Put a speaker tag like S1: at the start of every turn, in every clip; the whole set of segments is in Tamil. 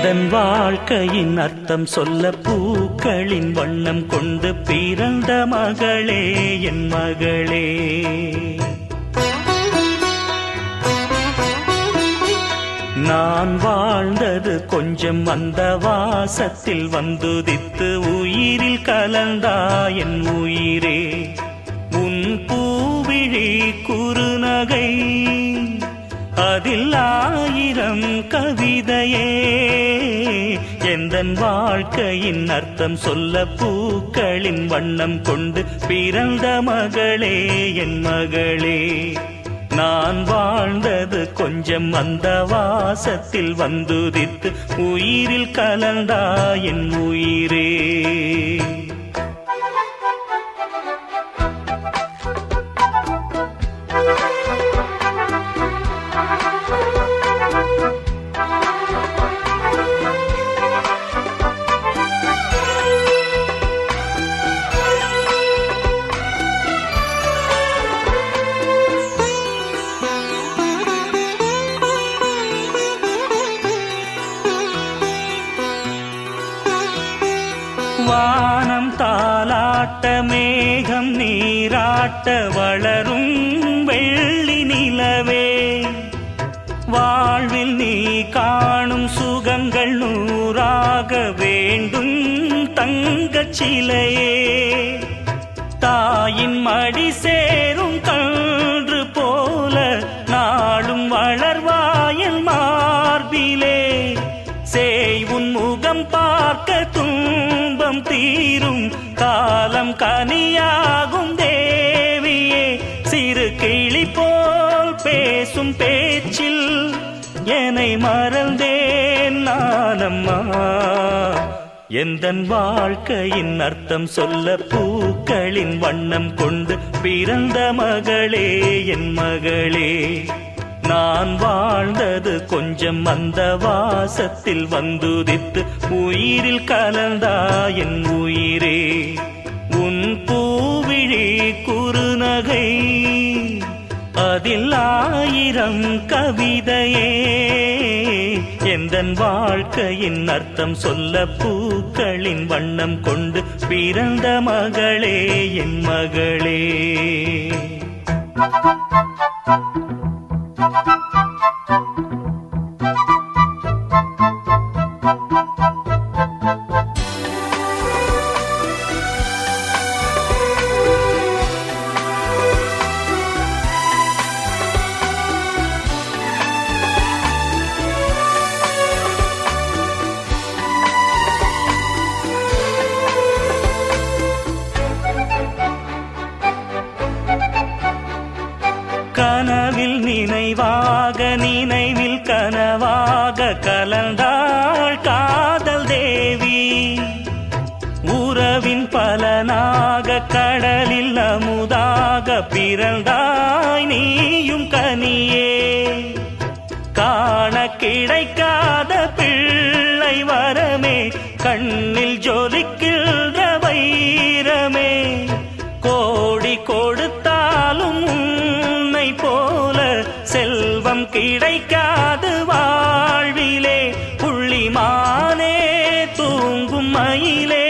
S1: எந்தன் வாழ்க்கையின் அர்த்தம் சொல்ல பூக்களின் வண்ணம் கொண்டு பிறந்த மகளே என் மகளே. நான் வாழ்ந்தது கொஞ்சம் அந்த வாசத்தில் வந்துதித்து உயிரில் கலந்தா என் உயிரே. உன் பூவிழி குறுநகை அதில் 1000 கவிதையே. எந்தன் வாழ்க்கையின் அர்த்தம் சொல்ல பூக்களின் வண்ணம் கொண்டு பிறந்த மகளே என் மகளே. நான் வாழ்ந்தது கொஞ்சம் அந்த வாசத்தில் வந்துதித்து உயிரில் கலந்தா என் உயிரே. வானம் தாலாட்ட மேகம் நீராட்ட வளரும் வெள்ளி நிலவே. வாழ்வில் நீ காணும் சுகங்கள் 100ஆக வேண்டும் தங்கச் சிலையே. தாயின் மடி சேரும் கன்று போல நாளும் வளர்வாயல் மார்பிலே. சேய் உன் முகம் பார்க்க துன்பம் தீரும் காலம் கனியாகும் தேவியே. சிறு கிளி போல் பேசும் பேச்சில் என்னை மறந்தேன் நானம்மா. எந்தன் வாழ்க்கையின் அர்த்தம் சொல்ல பூக்களின் வண்ணம் கொண்டு பிறந்த மகளே என் மகளே. நான் வாழ்ந்தது கொஞ்சம் அந்த வாசத்தில் வந்துதித்து உயிரில் கலந்தா என் உயிரே. உன் பூவிழி குறுநகை அதில் 1000 கவிதையே. எந்தன் வாழ்க்கையின் அர்த்தம் சொல்ல பூக்களின் வண்ணம் கொண்டு பிறந்த மகளே என் மகளே. கனவில் நினைவாக நினைவில் கனவாக கலந்தாள் காதல் தேவி. உறவின் பலனாக கடலில் அமுதாக பிறந்தாய் நீயும் கனியே. காண கிடைக்காத பிள்ளை வரமே கண்ணில் ஜொலிக்கின்ற வைரமே. கோடி கொடுத்தாலும் உன்னை போல செல்வம் கிடைக்காது வாழ்விலே. புள்ளிமானே தூங்கும் மயிலே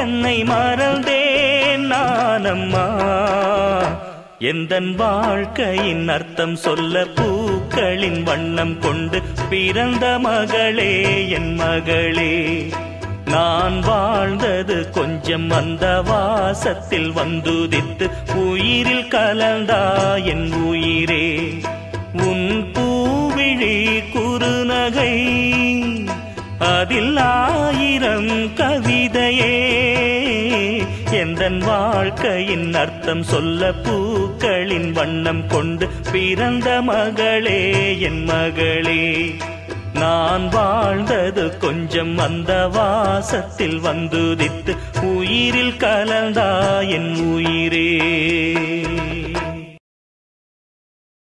S1: என்னை மறந்தேன் நானம்மா. எந்தன் வாழ்க்கையின் அர்த்தம் சொல்ல பூக்களின் வண்ணம் கொண்டு பிறந்த மகளே என் மகளே. நான் வாழ்ந்தது கொஞ்சம் அந்த வாசத்தில் வந்துதித்து உயிரில் கலந்தா என் உயிரே. உன் பூவிழி குறுநகை அதில் 1000 கவிதையே. எந்தன் வாழ்க்கையின் அர்த்தம் சொல்ல பூக்களின் வண்ணம் கொண்டு பிறந்த மகளே என் மகளே. நான் வாழ்ந்தது கொஞ்சம் அந்த வாசத்தில் வந்துதித்து உயிரில் கலந்தா என் உயிரே.